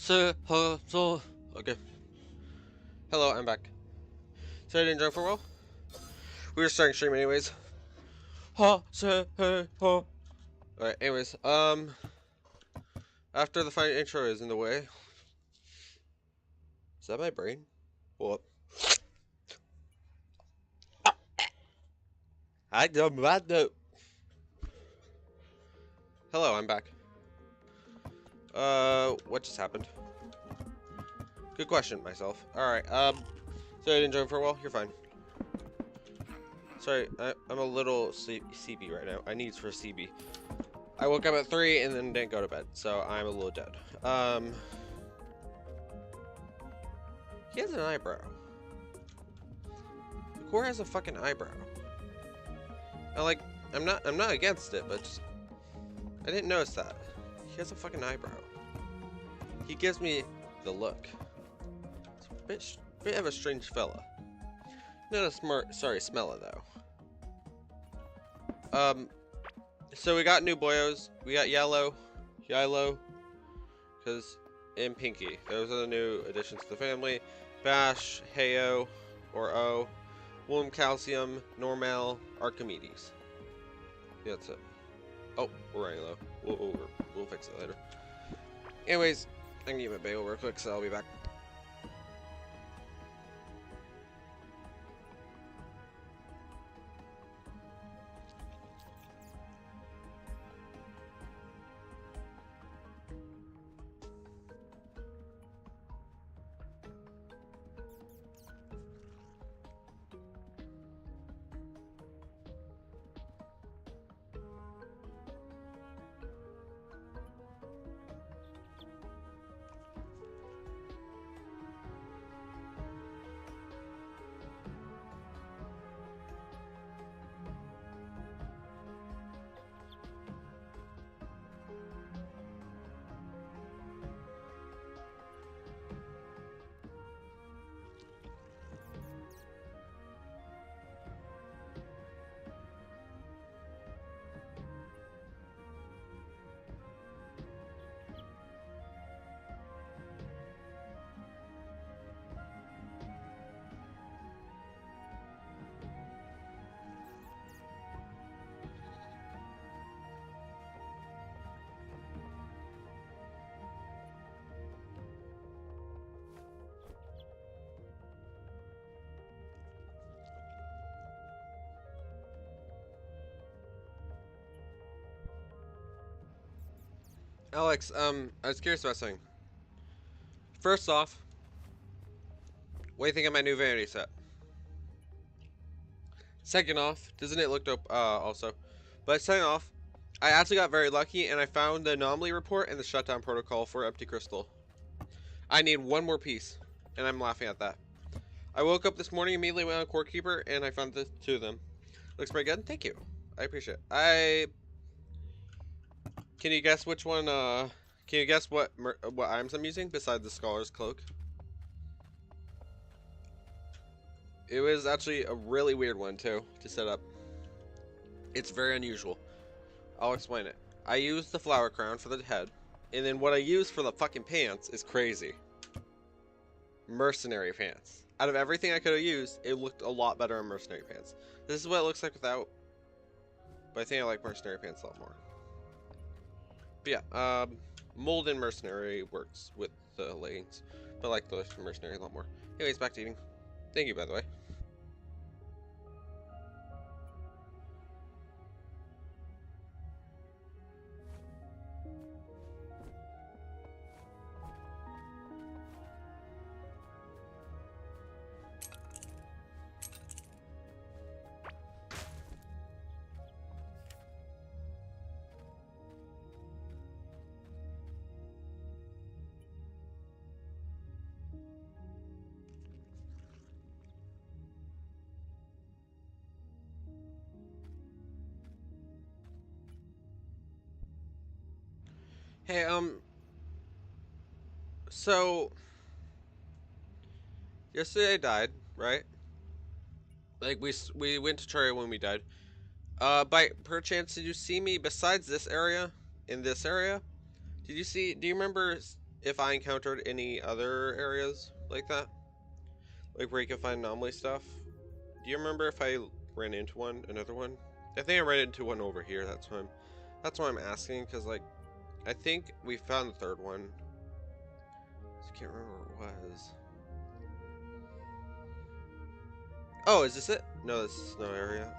Okay. Hello, I'm back. So I didn't join for a while. We were starting stream anyways. Alright, anyways, after the final intro is in the way. Is that my brain? What? I don't know. Hello, I'm back. What just happened? Good question, myself. Alright, so I didn't join for a while? You're fine. Sorry, I'm a little CB right now. I need for CB. I woke up at 3 and then didn't go to bed, so I'm a little dead. He has an eyebrow. The core has a fucking eyebrow. I'm not against it, but just, I didn't notice that. He has a fucking eyebrow. He gives me the look. It's a bit of a strange fella. Not a smelly though. So we got new boyos. We got yellow, and pinky. Those are the new additions to the family. Bash, Heyo, or O, Womb, Calcium, Normal, Archimedes. Yeah, that's it. Oh, we're running low. We'll fix it later. Anyways, I can get my bagel real quick, so I'll be back. Alex, I was curious about something. First off, what do you think of my new vanity set? Second off, doesn't it look dope, also? But second off, I actually got very lucky and I found the anomaly report and the shutdown protocol for Empty Crystal. I need one more piece, and I'm laughing at that. I woke up this morning, immediately went on Core Keeper, and I found the two of them. Looks pretty good. Thank you. I appreciate it. Can you guess which one, can you guess what items I'm using besides the Scholar's Cloak? It was actually a really weird one, too, to set up. It's very unusual. I'll explain it. I used the flower crown for the head, and then what I used for the fucking pants is crazy. Mercenary pants. Out of everything I could have used, it looked a lot better on mercenary pants. This is what it looks like without, but I think I like mercenary pants a lot more. But yeah, Molden Mercenary works with the leggings, but I like the Mercenary a lot more. Anyways, back to eating. Thank you, by the way. Hey, so yesterday I died, right? Like we went to Terraria when we died. By perchance, did you see me besides this area? In this area, do you remember if I encountered any other areas like that, like where you can find anomaly stuff. Do you remember if I ran into another one? I think I ran into one over here. That's why I'm asking, because like, I think we found the third one. I can't remember what it was. Oh, is this it? No, this is no area.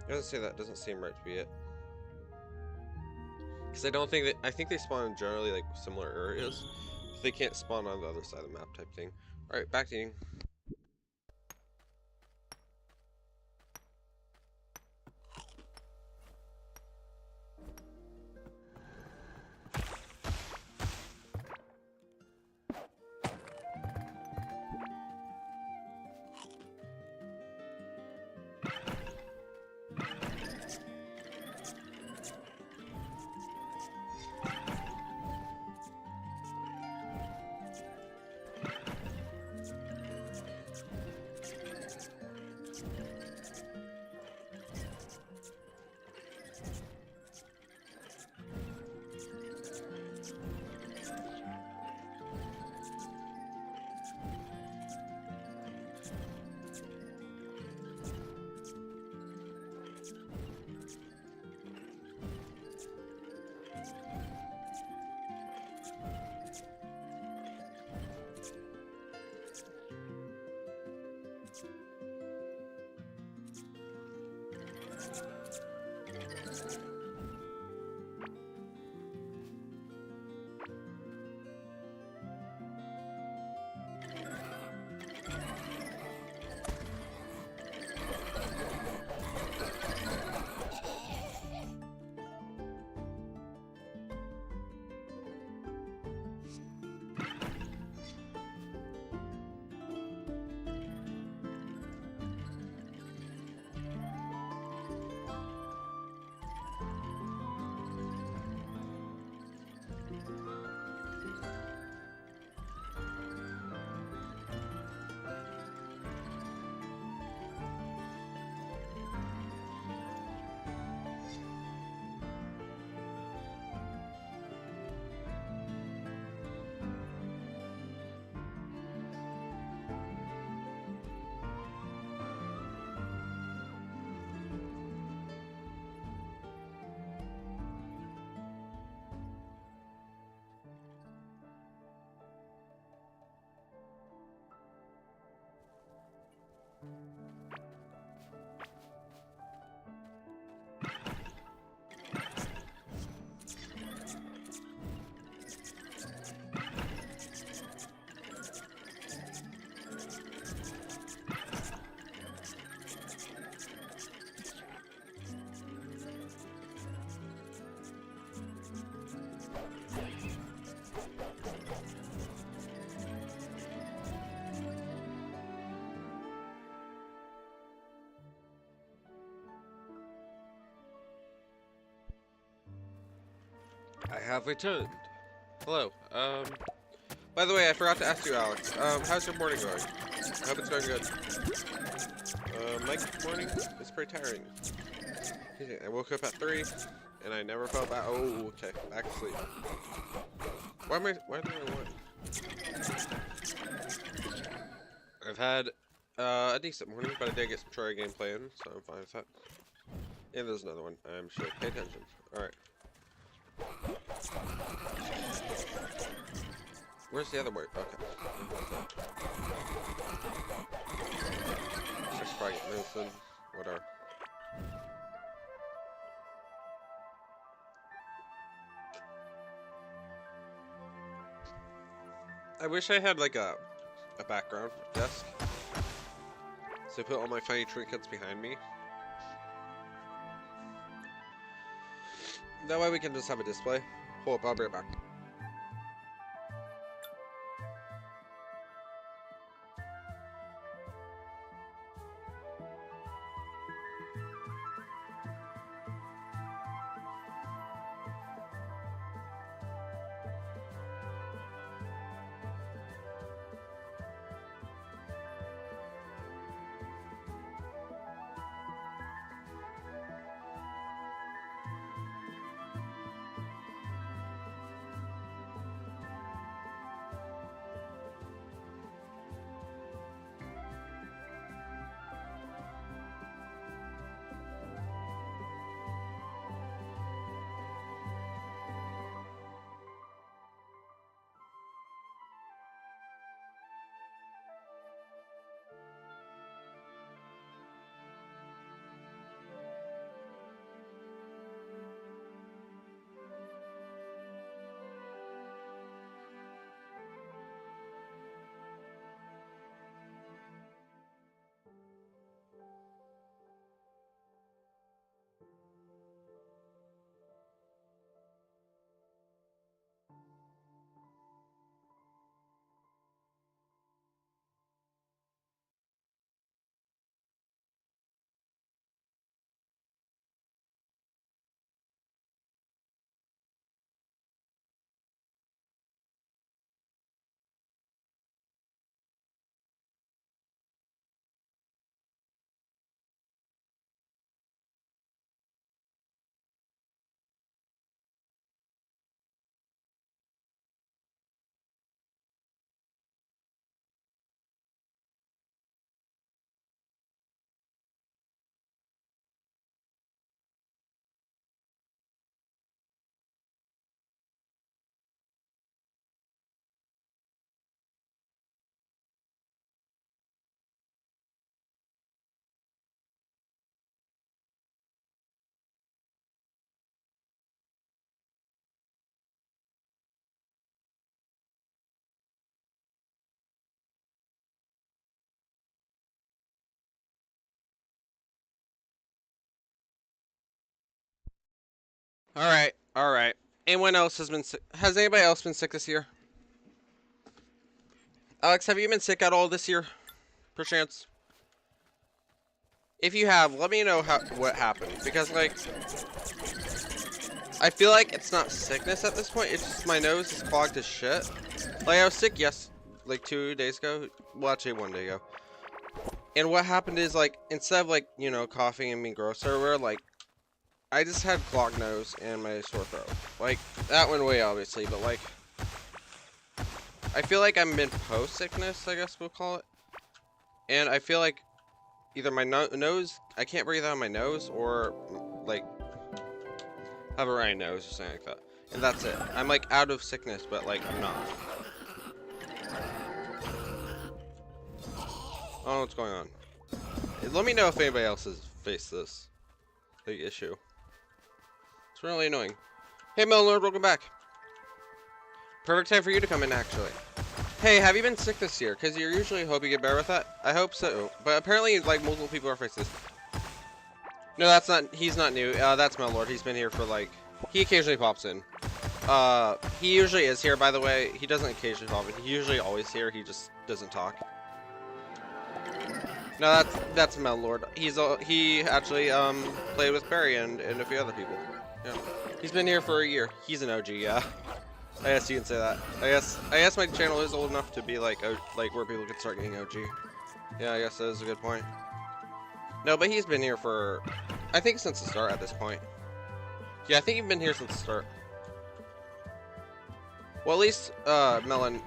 It doesn't say that. Doesn't seem right to be it. Because I don't think that. I think they spawn in generally like similar areas. If they can't spawn on the other side of the map type thing. All right, back to eating. I have returned. Hello. By the way, I forgot to ask you, Alex. How's your morning going? I hope it's going good. My morning is pretty tiring. I woke up at 3, and I never felt bad. Oh, okay. Back to sleep. Why do I want? I've had a decent morning, but I did get some Terraria gameplay in, so I'm fine with that. And there's another one. I'm sure. Pay attention. Alright. Where's the other word? Okay. Just probably get medicine. Whatever. I wish I had like a background desk. So I put all my funny trinkets behind me. That way we can just have a display. Hold up, I'll be right back. Alright, alright. Anyone else has been sick? Has anybody else been sick this year? Alex, have you been sick at all this year? Perchance? If you have, let me know what happened. Because, like, I feel like it's not sickness at this point. It's just my nose is clogged as shit. Like, I was sick, like 2 days ago. Well, actually 1 day ago. And what happened is, like, instead of, like, you know, coughing and being gross everywhere, like, I just had clogged nose and my sore throat. Like, that went away, obviously, but, like, I feel like I'm in post-sickness, I guess we'll call it. And I feel like either my nose, I can't breathe out of my nose, or, like, have a runny nose or something like that. And that's it. I'm, like, out of sickness, but, like, I'm not. I don't know what's going on. Let me know if anybody else has faced this big issue. It's really annoying. Hey, MelonThaLord, welcome back. Perfect time for you to come in, actually. Hey, have you been sick this year? Because you usually hope you get better with that. I hope so. But apparently, like, multiple people are facing this. No, that's not, he's not new. That's MelonThaLord. He's been here for, like, he occasionally pops in. He usually is here, by the way. He doesn't occasionally pop in. He's usually always here. He just doesn't talk. No, that's MelonThaLord. He actually played with Barry and a few other people. Yeah. He's been here for a year. He's an OG, yeah. I guess you can say that. I guess my channel is old enough to be like where people can start getting OG. Yeah, I guess that is a good point. No, but he's been here for, I think, since the start at this point. Yeah, I think you've been here since the start. Well, at least Melon,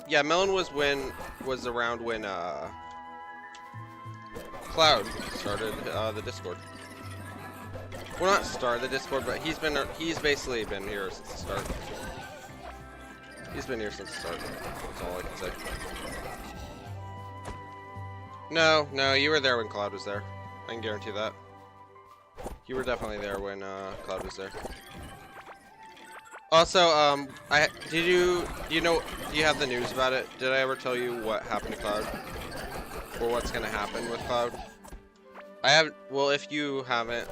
yeah, Melon was around when Cloud started the Discord. Well, not start the Discord, but he's basically been here since the start. He's been here since the start. That's all I can say. No, you were there when Cloud was there. I can guarantee that. You were definitely there when Cloud was there. Also, do you have the news about it? Did I ever tell you what happened to Cloud? Or what's gonna happen with Cloud? Well, if you haven't,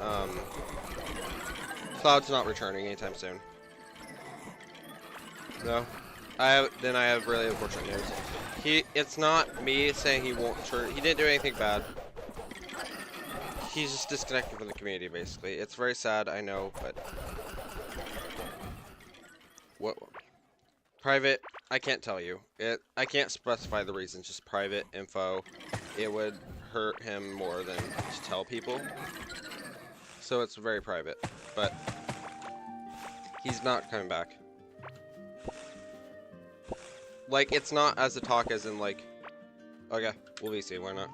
Cloud's not returning anytime soon. No? Then I have really unfortunate news. It's not me saying he won't return. He didn't do anything bad. He's just disconnected from the community, basically. It's very sad, I know, but what? Private, I can't tell you. I can't specify the reasons, just private info. It would hurt him more than to tell people. So it's very private, but he's not coming back. Like, it's not as a talk as in, like, okay, we'll be see, why not?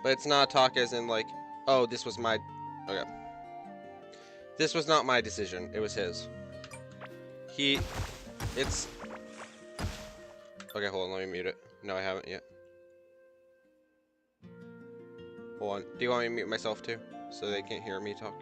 But it's not a talk as in, like, oh, this was my, okay. This was not my decision, it was his. It's, okay, hold on, let me mute it. No, I haven't yet. Hold on, do you want me to mute myself too? So they can't hear me talk?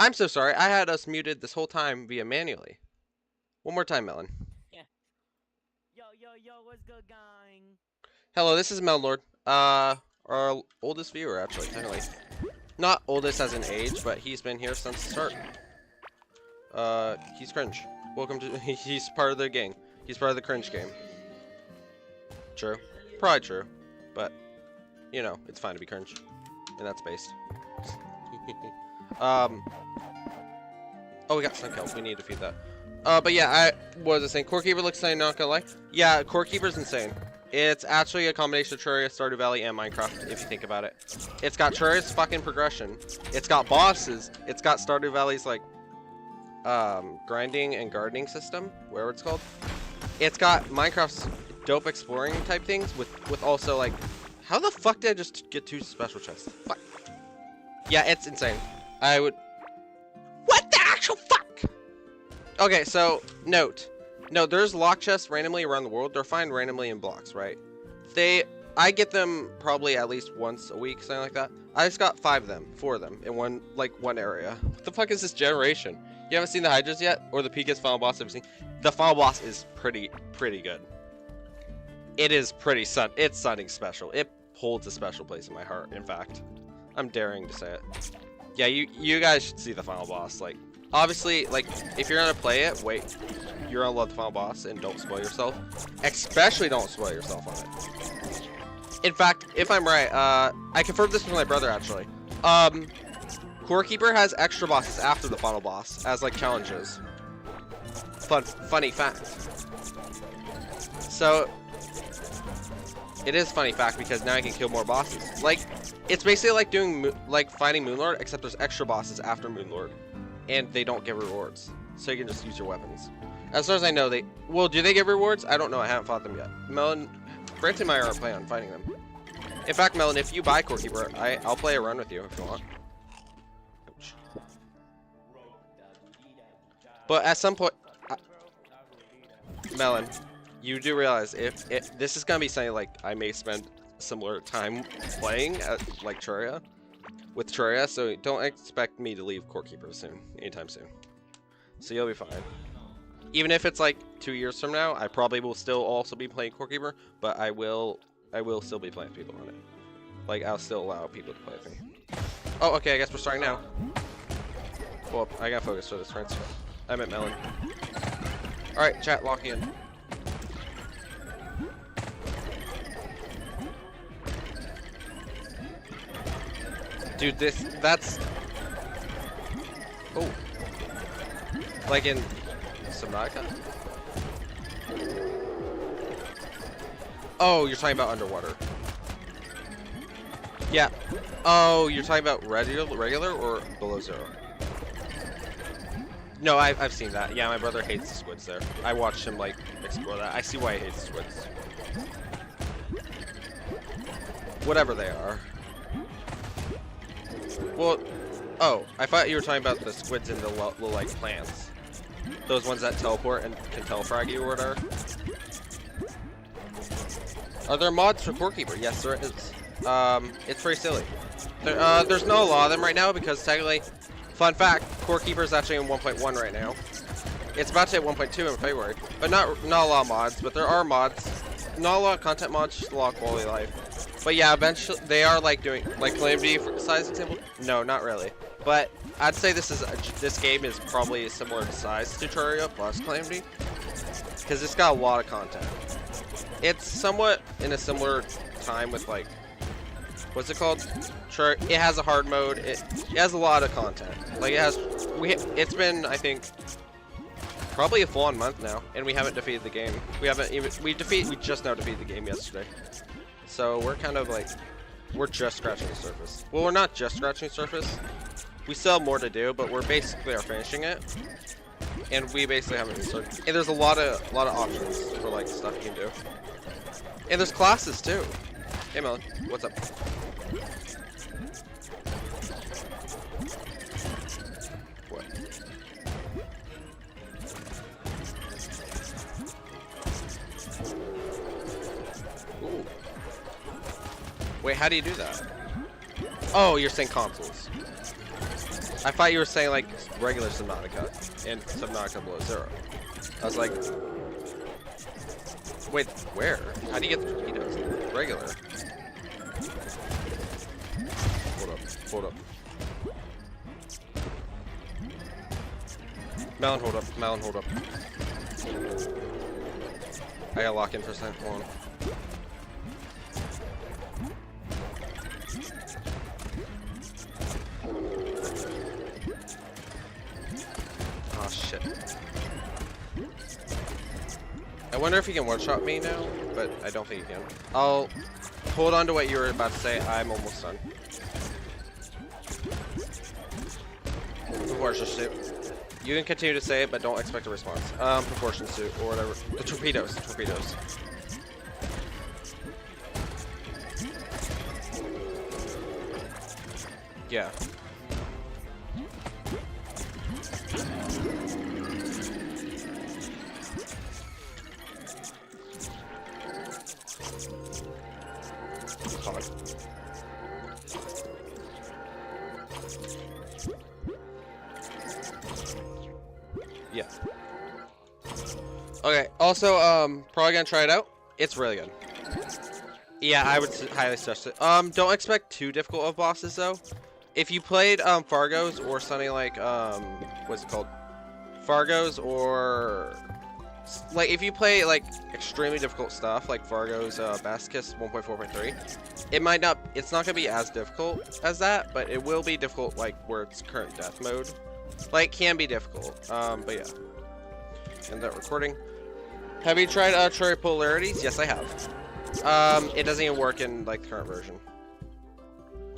I'm so sorry. I had us muted this whole time via manually. One more time, Melon. Yeah. Yo, what's good, gang? Hello, this is MelonThaLord. Our oldest viewer, actually, technically. Not oldest as in age, but he's been here since the start. He's cringe. Welcome to. He's part of the gang. He's part of the cringe game. True. Probably true. But, you know, it's fine to be cringe. And that's based. Oh, we got Sun Kill. We need to feed that. But yeah, what was I saying? Core Keeper looks insane, not gonna lie. Yeah, Core Keeper's insane. It's actually a combination of Terraria, Stardew Valley, and Minecraft, if you think about it. It's got Terraria's fucking progression. It's got bosses. It's got Stardew Valley's, like, grinding and gardening system, whatever it's called. It's got Minecraft's dope exploring type things with also, like, how the fuck did I just get 2 special chests? Fuck. Yeah, it's insane. I would... What the actual fuck? Okay, so, note. No, there's lock chests randomly around the world. They're found randomly in blocks, right? I get them probably at least once a week, something like that. I just got 5 of them, 4 of them, in one area. What the fuck is this generation? You haven't seen the Hydras yet? Or the Pika's final boss I've seen? The final boss is pretty good. It is it's something special. It holds a special place in my heart, in fact. I'm daring to say it. Yeah, you guys should see the final boss. Like, obviously, like, if you're gonna play it, wait. You're gonna love the final boss, and don't spoil yourself. Especially don't spoil yourself on it. In fact, if I'm right, I confirmed this with my brother, actually. Core Keeper has extra bosses after the final boss, as, like, challenges. Funny fact. So, it is funny fact, because now I can kill more bosses. Like, it's basically like fighting MelonThaLord, except there's extra bosses after MelonThaLord. And they don't give rewards. So you can just use your weapons. As far as I know, well, do they give rewards? I don't know, I haven't fought them yet. Melon, Brent and I are planning on fighting them. In fact, Melon, if you buy Core Keeper, I'll play a run with you if you want. Ouch. But at some point, Melon, you do realize if this is gonna be something like I may spend similar time playing at like Terraria, with Terraria, so don't expect me to leave Core Keeper anytime soon. So you'll be fine. Even if it's like 2 years from now, I probably will still also be playing Core Keeper, but I will still be playing people on it. Like, I'll still allow people to play with me. Oh, okay, I guess we're starting now. Well, I gotta focus for this, friends. I meant Melon. Alright, chat, lock in. Dude, that's... Oh. Like in Subnautica? Oh, you're talking about underwater. Yeah. Oh, you're talking about regular or below zero? No, I've seen that. Yeah, my brother hates the squids there. I watched him, like, explore that. I see why he hates squids. Whatever they are. Well, oh, I thought you were talking about the squids in the little, like, plants. Those ones that teleport and can telefrag you or whatever. Are there mods for Core Keeper? Yes, there is. It's pretty silly. There's no law of them right now because technically, fun fact, Core Keeper is actually in 1.1 right now. It's about to hit 1.2 in February, but not a lot of mods, but there are mods. Not a lot of content mods, just a lot of quality of life. But yeah, eventually they are like doing like Calamity for size example. No, not really. But I'd say this game is probably similar size to Terraria plus Calamity because it's got a lot of content. It's somewhat in a similar time with like what's it called? It has a hard mode. It has a lot of content. Like it's been I think probably a full-on month now, and we haven't defeated the game. We just now defeated the game yesterday. So we're kind of like, we're just scratching the surface. Well, we're not just scratching the surface. We still have more to do, but we're basically finishing it. And we basically haven't even started. And there's a lot of options for like stuff you can do. And there's classes too. Hey Melon, what's up? What? Ooh. Wait, how do you do that? Oh, you're saying consoles. I thought you were saying like regular Subnautica and Subnautica below 0. I was like, wait, where? How do you get the torpedoes? Regular. Hold up. Melon, hold up. Melon, hold up. I gotta lock in for a second. Hold on. Oh shit. I wonder if you can one-shot me now, but I don't think you can. I'll hold on to what you were about to say. I'm almost done. Proportion suit. You can continue to say it, but don't expect a response. Proportion suit or whatever. The torpedoes. Torpedoes. Yeah. Yeah. Okay. Also, probably gonna try it out. It's really good. Yeah, I would highly suggest it. Don't expect too difficult of bosses though. If you played Fargo's or something like what's it called? Fargo's or like if you play like extremely difficult stuff like Fargo's Bass Kiss 1.4.3, it's not gonna be as difficult as that, but it will be difficult like where it's current death mode. Like can be difficult. But yeah. End that recording. Have you tried Terraria polarities? Yes, I have. It doesn't even work in like the current version.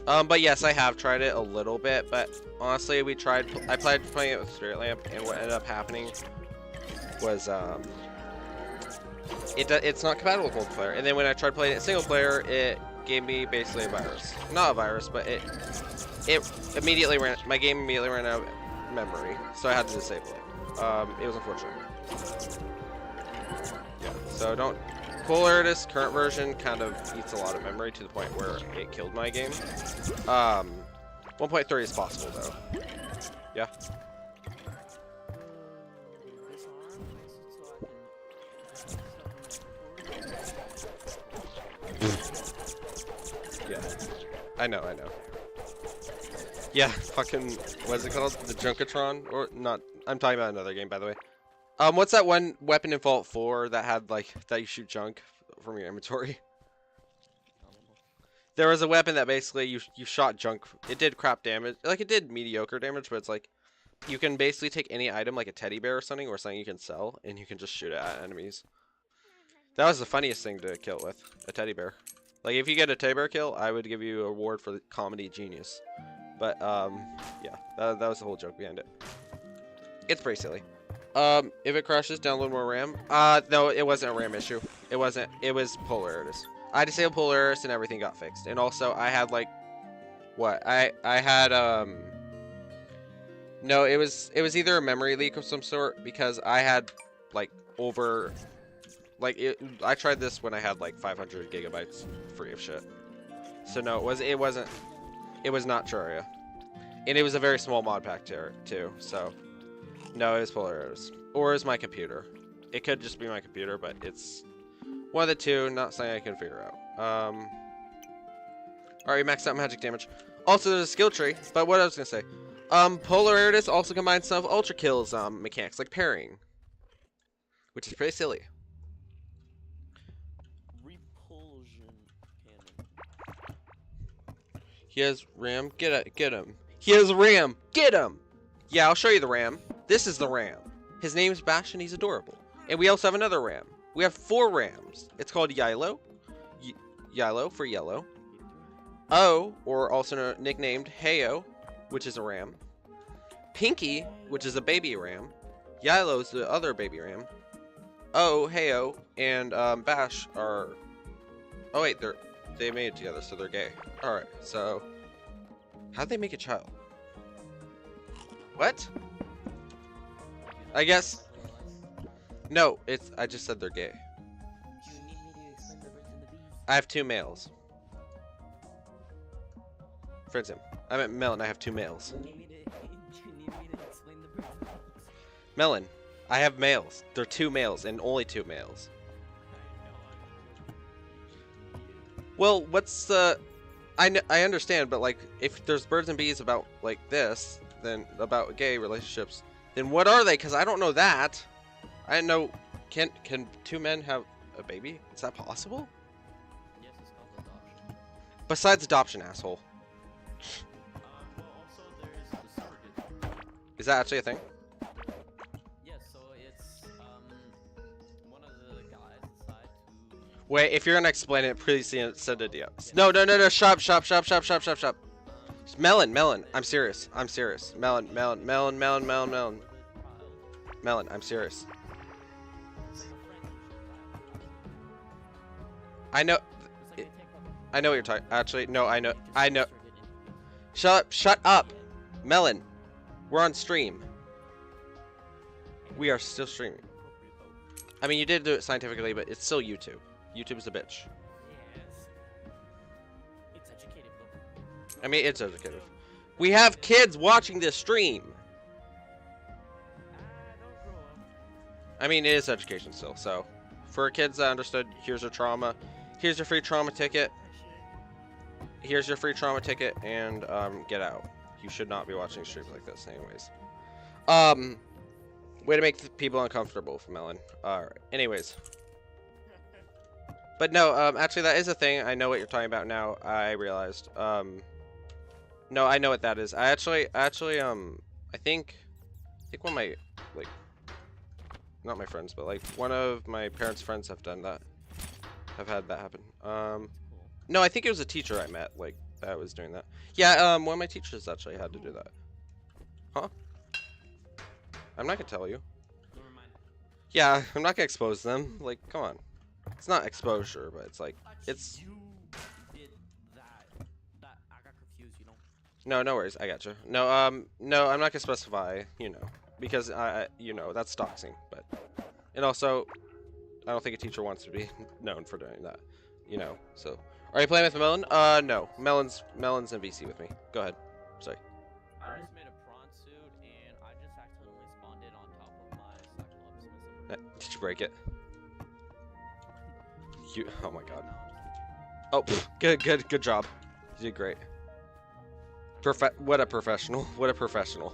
But yes, I have tried it a little bit, but honestly, I tried playing it with Spirit Lamp, and what ended up happening was, it's not compatible with multiplayer. And then when I tried playing it single player, it gave me basically a virus. Not a virus, but it immediately my game immediately ran out of memory, so I had to disable it. It was unfortunate. Yeah, so don't. Polaritas current version kind of eats a lot of memory to the point where it killed my game. 1.3 is possible though. Yeah. Yeah. I know. Yeah, fucking, what's it called? The Junkatron? Or not, I'm talking about another game by the way. What's that one weapon in Vault 4 that had like that you shoot junk from your inventory? There was a weapon that basically you shot junk. It did crap damage, like it did mediocre damage, but it's like you can basically take any item like a teddy bear or something you can sell, and you can just shoot it at enemies. That was the funniest thing to kill with a teddy bear. Like if you get a teddy bear kill, I would give you an award for the comedy genius. But yeah, that was the whole joke behind it. It's pretty silly. If it crashes, download more RAM. No, it wasn't a RAM issue. It wasn't. It was polaritas. I disabled polaritas and everything got fixed. And also, I had like, what? I had no, it was either a memory leak of some sort because I had like over, like I tried this when I had like 500 gigabytes free of shit. So no, it wasn't. It was not Terraria, and it was a very small Modpack too. So. No, it was polaritas. Or is my computer. It could just be my computer, but it's one of the two, not something I can figure out. Alright, maxed out magic damage. Also, there's a skill tree, but what I was gonna say. Polaritas also combines some of Ultra Kill's mechanics, like parrying. Which is pretty silly. Repulsion cannon. He has RAM. Get him. He has RAM. Get him! Yeah, I'll show you the RAM. This is the Ram. His name's Bash and he's adorable. And we also have another Ram. We have 4 Rams. It's called Yilo. Yilo for yellow. O, or also nicknamed Heyo, which is a Ram. Pinky, which is a baby Ram. Yilo's the other baby Ram. O, Heyo, and Bash are... Oh wait, they made it together, so they're gay. Alright, so... How'd they make a child? What? I guess. No, I just said they're gay. Do you need me to explain the birds and the bees? I have 2 males. Fracium. I meant Melon, I have 2 males. Do you need me to Melon, I have males. They're 2 males and only 2 males. Well, what's the... I understand, but like, if there's birds and bees about like this, then about gay relationships, then what are they? Because I don't know that. I didn't know. Can 2 men have a baby? Is that possible? Yes, it's called adoption. Besides adoption, asshole. Well, also there's the surrogate. Is that actually a thing? Yes, so it's one of the guys decide to. Wait, if you're gonna explain it, please send it to us. No, no, no, no, shop. Melon, I'm serious. Melon. Melon, I'm serious. I know what you're talking. Actually, no, I know. Shut up, Melon. We're on stream. We are still streaming. I mean, you did do it scientifically, but it's still YouTube. YouTube's a bitch. Yes. It's educative though. I mean, it's educative. We have kids watching this stream. Don't grow up. I mean, it is education still. So, for kids that understood, here's your trauma. Here's your free trauma ticket. Here's your free trauma ticket, and get out. You should not be watching streams like this, anyways. Way to make people uncomfortable for Melon. Alright, anyways. But no, actually that is a thing. I know what you're talking about now. I realized. No, I know what that is. I think one of my, like, not my friends, but like one of my parents' friends have done that. Have had that happen. No, I think it was a teacher I met, like, that was doing that. Yeah, one of my teachers actually had to do that. Huh? I'm not gonna tell you. Never mind. Yeah, I'm not gonna expose them. Like, come on. It's not exposure, but it's like, it's... You did that. I got confused, you know. No, no worries. I gotcha. No, no, I'm not gonna specify, you know, because you know, that's doxing. But, and also, I don't think a teacher wants to be known for doing that, you know. So, are you playing with Melon? No. Melon's in VC with me. Go ahead. Sorry. I just made a prawn suit and I just accidentally spawned it on top of my Cyclops. Did you break it? You. Oh my god. Oh, pff, good job. You did great. What a professional. What a professional.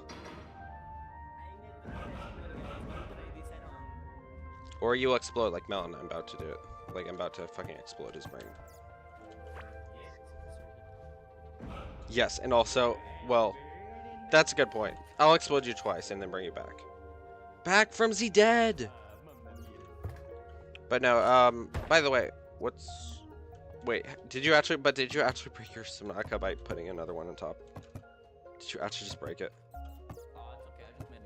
Or you'll explode like Melon. I'm about to do it. Like, I'm about to fucking explode his brain. Yes, and also, well, that's a good point. I'll explode you twice and then bring you back. Back from the dead! But no, by the way, wait, did you actually break your Samnaka by putting another one on top? Did you actually just break it? It's okay, I just made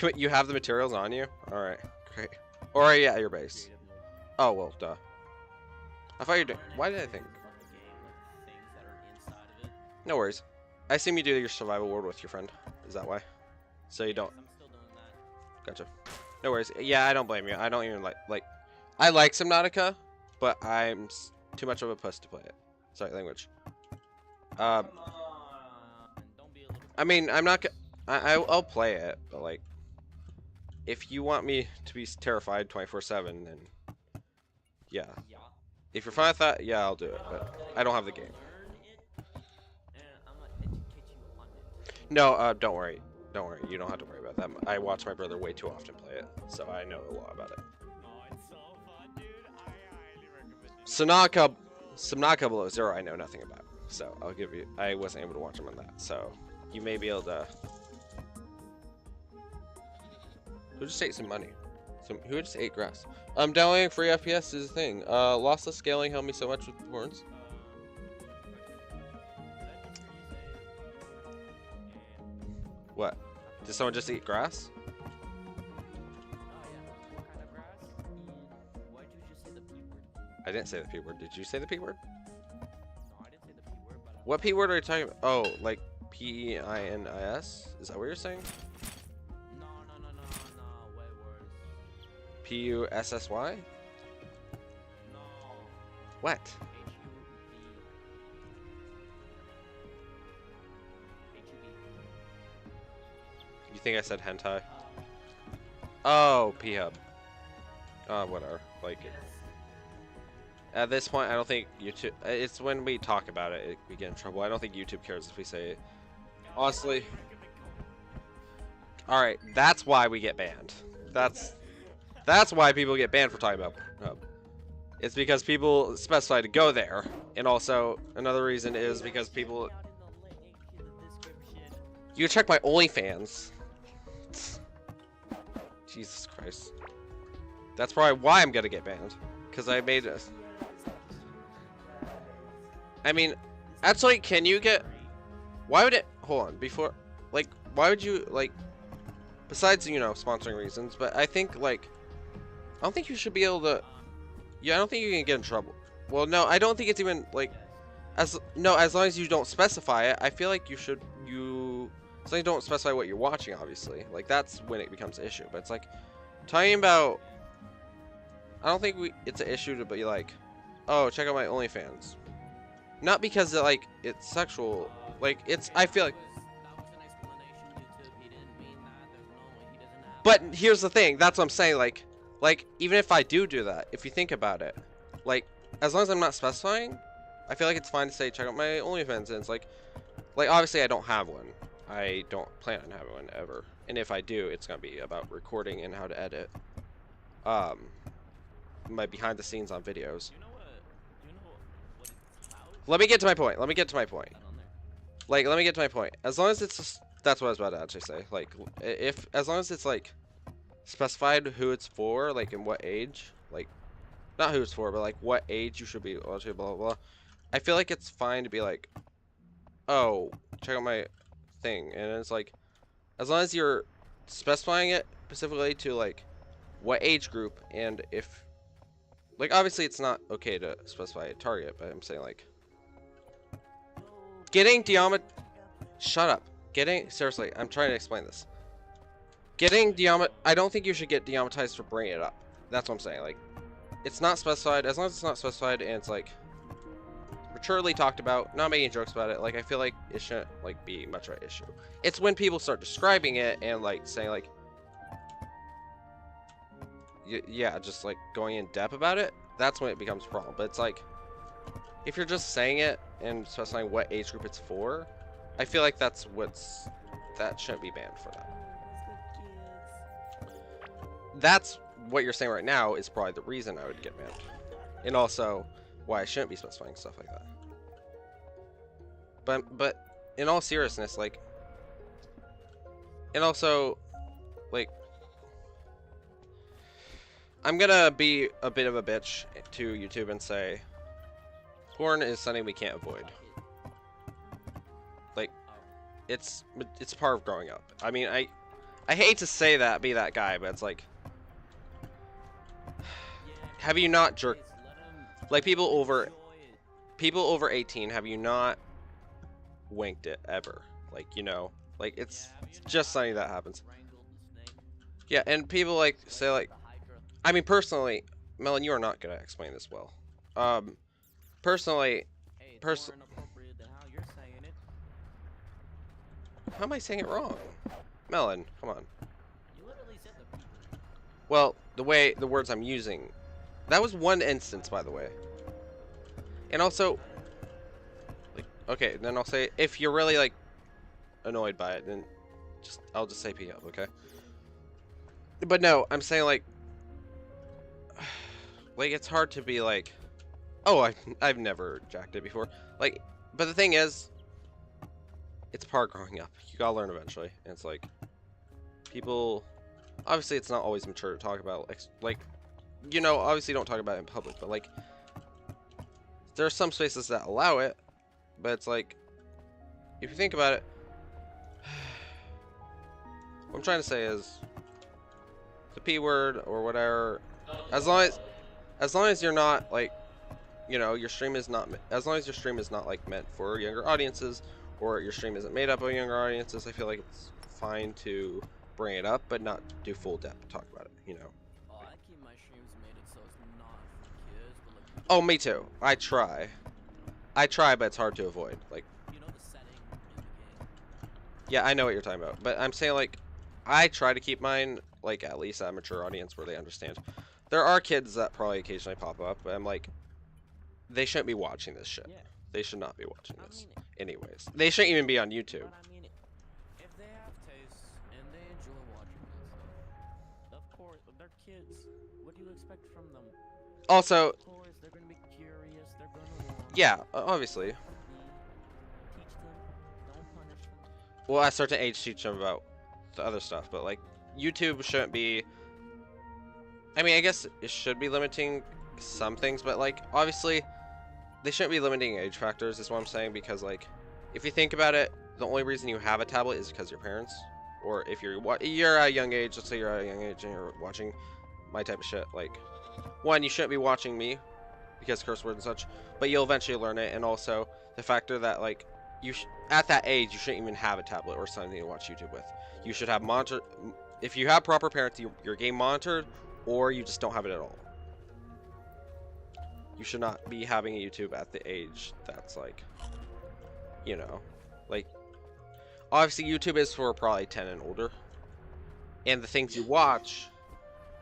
another. You have the materials on you? Alright, great. Or are you at your base? Oh, well, duh. I thought you were doing... Why did I think? No worries. I assume you do your survival world with your friend. Is that why? So you don't... I'm still doing that. Gotcha. No worries. Yeah, I don't blame you. I don't even like... I like Subnautica, but I'm too much of a puss to play it. Sorry, language. Come on. Don't be a little... I mean, I'm not... I'll play it, but like... If you want me to be terrified 24/7, then... Yeah. Yeah. If you're fine with that, yeah, I'll do it, but I don't have the game. Learn it, and I'm gonna educate you on it. No, don't worry. Don't worry. You don't have to worry about that. I watch my brother way too often play it, so I know a lot about it. Oh, it's so fun, dude. I highly recommend it. Subnautica Below Zero, I know nothing about. So I'll give you. I wasn't able to watch him on that, so you may be able to. Who just ate some money? Who just ate grass? Downloading free FPS is a thing. Lossless scaling helped me so much with horns. What? Did someone just eat grass? Oh yeah. What kind of grass? And why did you just say the P word? I didn't say the P word. Did you say the P word? No, I didn't say the P word, but What P word are you talking about? Oh, like PEINIS? Is that what you're saying? No, way worse. PUSSY? No. What? HUB. You think I said hentai? Oh, P-Hub. Whatever. Like, at this point, I don't think YouTube... It's when we talk about it, we get in trouble. I don't think YouTube cares if we say it. Honestly. Alright, that's why we get banned. That's why people get banned for talking about Hub. It's because people specify to go there. And also, another reason is because people... You can check my OnlyFans. Jesus Christ. That's probably why I'm gonna get banned. Because I made this. I mean, actually, can you get... Why would it... Hold on, before... Like, why would you, like... Besides, you know, sponsoring reasons, but I think, like... I don't think you should be able to... Yeah, I don't think you can get in trouble. Well, no, I don't think it's even, like... As long as you don't specify it, I feel like you should... As long as you don't specify what you're watching, obviously. Like, that's when it becomes an issue. But it's like... Talking about... I don't think it's an issue to be like... Oh, check out my OnlyFans. Not because, like, it's sexual. Like, it's... I feel like... But here's the thing. That's what I'm saying, like, even if I do that, if you think about it, like, as long as I'm not specifying, I feel like it's fine to say, check out my OnlyFans, and it's like, obviously I don't have one. I don't plan on having one ever. And if I do, it's going to be about recording and how to edit. My behind the scenes on videos. Let me get to my point. Like, let me get to my point. As long as it's just, that's what I was about to actually say. Like, as long as it's, like, specified who it's for, like, in what age, like, not who it's for, but, like, what age you should be watching, blah, blah, blah. I feel like it's fine to be like, oh, check out my thing. And it's like, as long as you're specifying it specifically to, like, what age group, and if, like, obviously it's not okay to specify a target, but I'm saying, like, getting shut up. Seriously, I'm trying to explain this. I don't think you should get demonetized for bringing it up. That's what I'm saying. Like, it's not specified. As long as it's not specified and it's, like, maturely talked about, not making jokes about it, like, I feel like it shouldn't, like, be much of an issue. It's when people start describing it and, like, saying, like, yeah, just, like, going in depth about it, that's when it becomes a problem. But it's like, if you're just saying it and specifying what age group it's for, I feel like that shouldn't be banned for that. That's what you're saying right now is probably the reason I would get banned. And also why I shouldn't be specifying stuff like that. But in all seriousness, like, and also, like, I'm gonna be a bit of a bitch to YouTube and say porn is something we can't avoid. Like, it's part of growing up. I mean, I hate to say that, be that guy, but it's like, have you not jerked, like, people over 18, have you not winked it ever? Like, you know, like, it's just something that happens. Yeah, and people, like, say, like, I mean, personally, Melon, you are not gonna explain this well. Personally, how am I saying it wrong? Melon, come on. Well, the words I'm using, that was one instance, by the way. And also, like, okay, then I'll say, if you're really, like, annoyed by it, then I'll just say P up, okay? But no, I'm saying, like, it's hard to be like, oh, I've never jacked it before. Like, but the thing is, it's part of growing up. You gotta learn eventually. And it's like, people, obviously it's not always mature to talk about, like, you know, obviously don't talk about it in public, but, like, there are some spaces that allow it, but it's like, if you think about it, what I'm trying to say is, the P word or whatever, as long as you're not, like, you know, your stream is not, as long as your stream is not, like, meant for younger audiences, or your stream isn't made up of younger audiences, I feel like it's fine to bring it up, but not do full depth talk about it, you know. Oh, I keep my streams made it so it's not for kids, but, like, oh, me too. I try, but it's hard to avoid. Like, you know the setting in the game. Yeah, I know what you're talking about, but I'm saying, like, I try to keep mine like at least a mature audience where they understand. There are kids that probably occasionally pop up, but I'm like, they shouldn't be watching this shit. Yeah. They should not be watching I this. mean, Anyways, they shouldn't even be on YouTube. but I mean, if they have tastes and they enjoy watching this, of course, they're kids. What do you expect from them? Also, Of course, they're gonna be curious. They're gonna learn. yeah, obviously. Teach them. Don't punish them. Well, at a certain age, teach them about the other stuff, but like, YouTube shouldn't be. I mean, I guess it should be limiting some things, but like, obviously, they shouldn't be limiting age factors, is what I'm saying, because like, if you think about it, the only reason you have a tablet is because your parents, or if you're at a young age, let's say you're at a young age and you're watching my type of shit, like, one, you shouldn't be watching me, because curse words and such, but you'll eventually learn it, and also, the factor that, like, at that age, you shouldn't even have a tablet or something to watch YouTube with. You should have if you have proper parents, your game monitored, or you just don't have it at all. You should not be having a YouTube at the age that's like, you know, like, obviously YouTube is for probably 10 and older, and the things you watch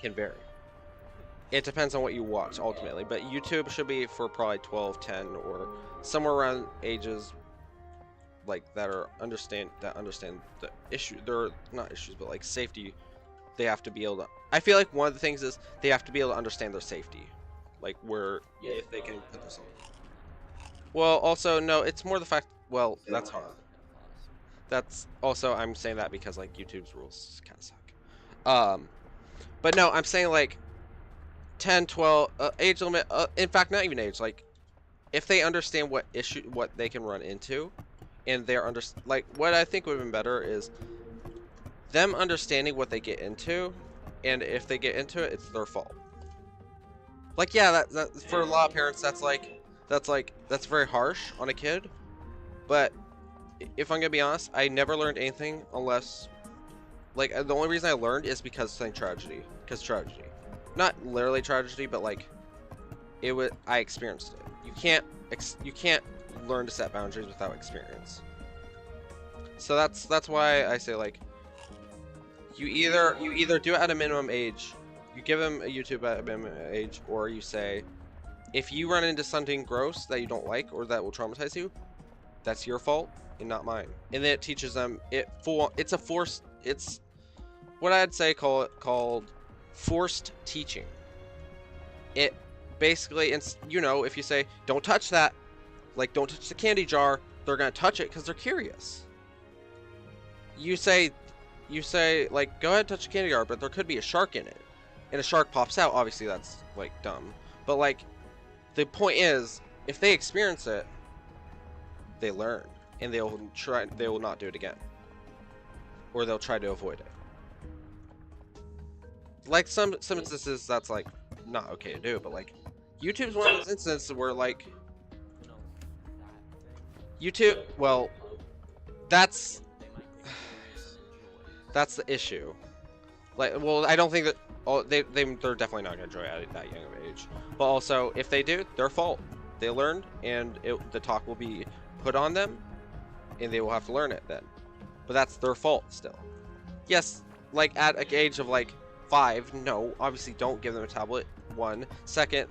can vary. It depends on what you watch ultimately, but YouTube should be for probably 12, 10, or somewhere around ages like that understand the issue. They're not issues, but like safety. They have to be able to. I feel like one of the things is they have to be able to understand their safety, like where if they can put themselves. Well, also no, it's more the fact. Well, that's hard. That's also I'm saying that because like YouTube's rules kind of suck. But no, I'm saying like 10, 12 age limit. In fact, not even age. Like if they understand what they can run into, and they're like what I think would have been better is them understanding what they get into, and if they get into it, it's their fault. Like, yeah, that for a lot of parents, that's very harsh on a kid. But if I'm gonna be honest, I never learned anything unless, like, the only reason I learned is because of tragedy. Because tragedy, not literally tragedy, but like, I experienced it. You can't learn to set boundaries without experience. So that's why I say like. You either do it at a minimum age, you give them a YouTube at a minimum age, or you say, if you run into something gross that you don't like or that will traumatize you, that's your fault and not mine. And then it teaches them it's what I'd say called forced teaching. It basically, if you say don't touch that, like don't touch the candy jar, they're gonna touch it because they're curious. You say like go ahead and touch the candy jar, but there could be a shark in it, and a shark pops out. Obviously that's like dumb, but like the point is if they experience it, they learn, and they will not do it again, or they'll try to avoid it. Like some instances that's like not okay to do, but like YouTube's one of those instances where like YouTube, well, that's the issue. Like, well, I don't think that they're definitely not gonna enjoy it at that young of age. But also, if they do, their fault. They learned, and the talk will be put on them, and they will have to learn it then. But that's their fault still. Yes, like at an age of like 5, no, obviously don't give them a tablet. 1, second,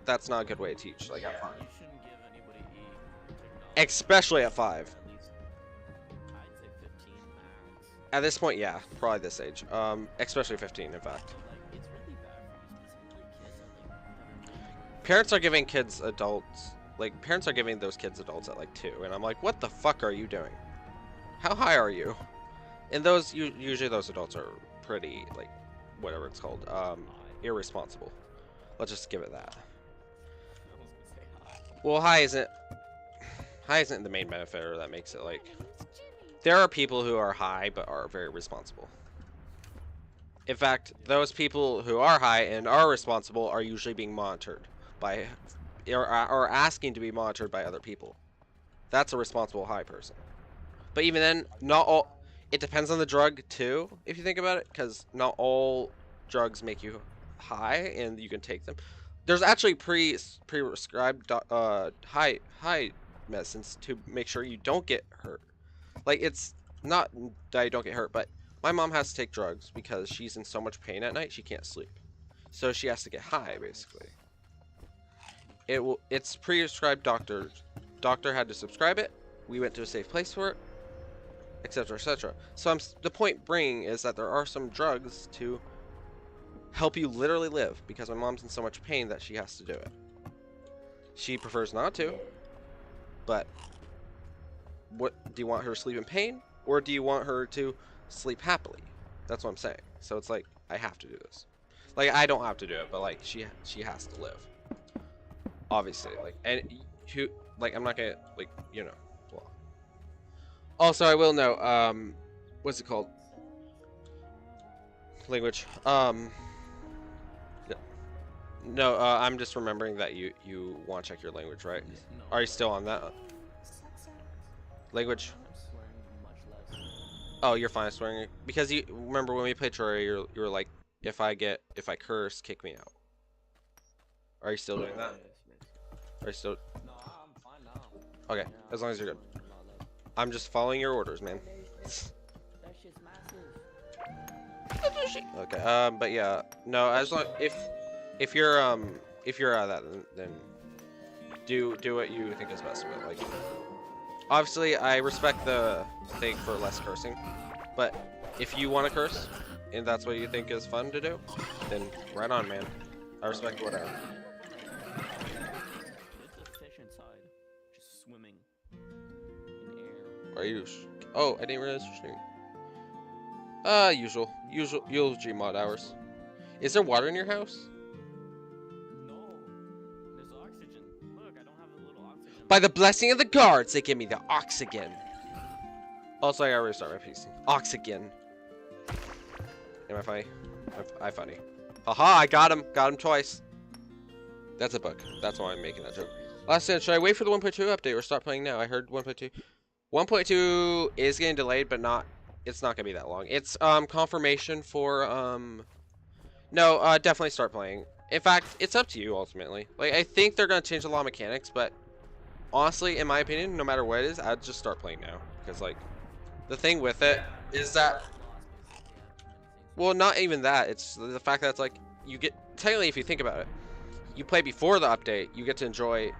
that's not a good way to teach. Like at 5, You shouldn't give anybody technology. especially at 5. At least, I'd say 15 max. At this point, yeah, probably this age. Especially 15, in fact. Like, it's really bad for these kids at Parents are giving kids adults, like, parents are giving those kids adults at like 2, and I'm like, what the fuck are you doing? How high are you? And usually those adults are pretty, like, whatever it's called, irresponsible. Let's just give it that. Well, high isn't the main benefit that makes it like. There are people who are high but are very responsible. In fact, those people who are high and are responsible are usually being monitored by, or asking to be monitored by other people. That's a responsible high person. But even then, not all. It depends on the drug too, if you think about it, because not all drugs make you high and you can take them. There's actually pre-prescribed high medicines to make sure you don't get hurt. Like, it's not that you don't get hurt, but my mom has to take drugs because she's in so much pain at night she can't sleep. So she has to get high, basically. It's prescribed doctor. Doctor had to subscribe it. We went to a safe place for it, etc., etc. So the point being is that there are some drugs to help you literally live because my mom's in so much pain that she has to do it. She prefers not to, but what do you want her to sleep in pain, or do you want her to sleep happily? That's what I'm saying. So it's like I have to do this. Like I don't have to do it, but like she has to live. Obviously, like, and who, like, I'm not gonna, like, you know, well. Also, I will know, what's it called? Language. No, I'm just remembering that you want to check your language, right? No. Are you still on that? Language. I'm swearing much less. Oh, you're fine swearing. Because you remember when we played Terraria, you were like, if I curse, kick me out. Are you still doing that? Are you still? No, I'm fine now. Okay, Yeah, as long as you're good. a lot less. I'm just following your orders, man. That shit's massive. Okay. But yeah, no. As long if you're out of that, then do what you think is best. But like, obviously, I respect the thing for less cursing. But if you want to curse, and that's what you think is fun to do, then right on, man. I respect whatever. There's a fish inside, just swimming in air. Are you? Oh, I didn't realize you're streaming. Usual Gmod hours. Is there water in your house? No, there's oxygen. Look, I don't have a little oxygen. By the blessing of the guards, they give me the oxygen. Also, I gotta restart my PC. Oxygen. Am I funny? I'm funny. Haha, I got him. Got him twice. That's a bug. That's why I'm making that joke. Last thing, should I wait for the 1.2 update or start playing now? I heard 1.2. 1.2 is getting delayed, but it's not gonna be that long. It's confirmation for no, definitely start playing. In fact, it's up to you ultimately. Like I think they're gonna change a lot of mechanics, but honestly, in my opinion, no matter what it is, I'd just start playing now. Because like the thing with it is that, well, not even that. It's the fact that it's like you get, technically, if you think about it, you play before the update, you get to enjoy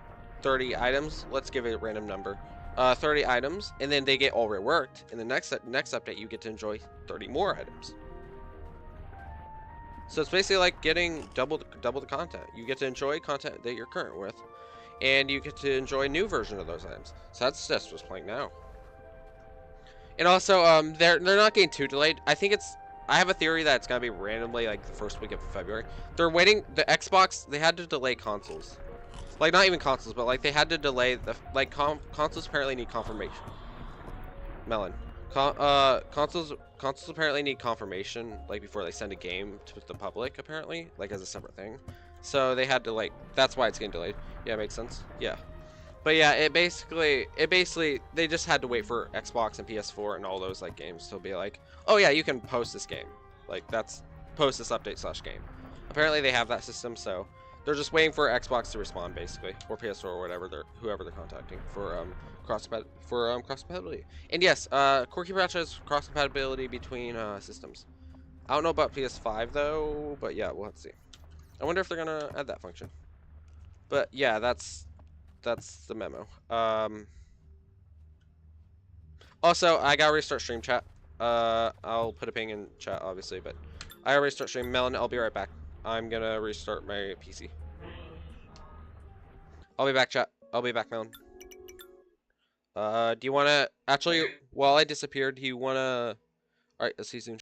30 items. Let's give it a random number. 30 items, and then they get all reworked. In the next update, you get to enjoy 30 more items. So it's basically like getting double the content. You get to enjoy content that you're current with, and you get to enjoy a new version of those items. So that's what's playing now. And also, they're not getting too delayed. I think I have a theory that it's gonna be randomly like the first week of February. They're waiting. The Xbox, they had to delay consoles. Like not even consoles, but like they had to delay the consoles apparently need confirmation. Melon. Consoles apparently need confirmation like before they send a game to the public apparently, like as a separate thing. So they had to like, that's why it's getting delayed. Yeah, makes sense. Yeah. But yeah, it basically they just had to wait for Xbox and PS4 and all those like games to be like, oh yeah, you can post this game. Like that's post this update / game. Apparently they have that system, so they're just waiting for Xbox to respond basically, or PS4 or whatever whoever they're contacting for cross compatibility. And yes, Core Keeper Hatch has cross compatibility between systems. I don't know about PS5 though, but yeah, we'll have to see. I wonder if they're gonna add that function. But yeah, that's the memo. Also, I gotta restart stream chat. I'll put a ping in chat, obviously, but I gotta restart stream. Melon, I'll be right back. I'm gonna restart my PC. I'll be back, chat. I'll be back, Melon. Do you wanna actually? While I disappeared, do you wanna? All right, let's see soon.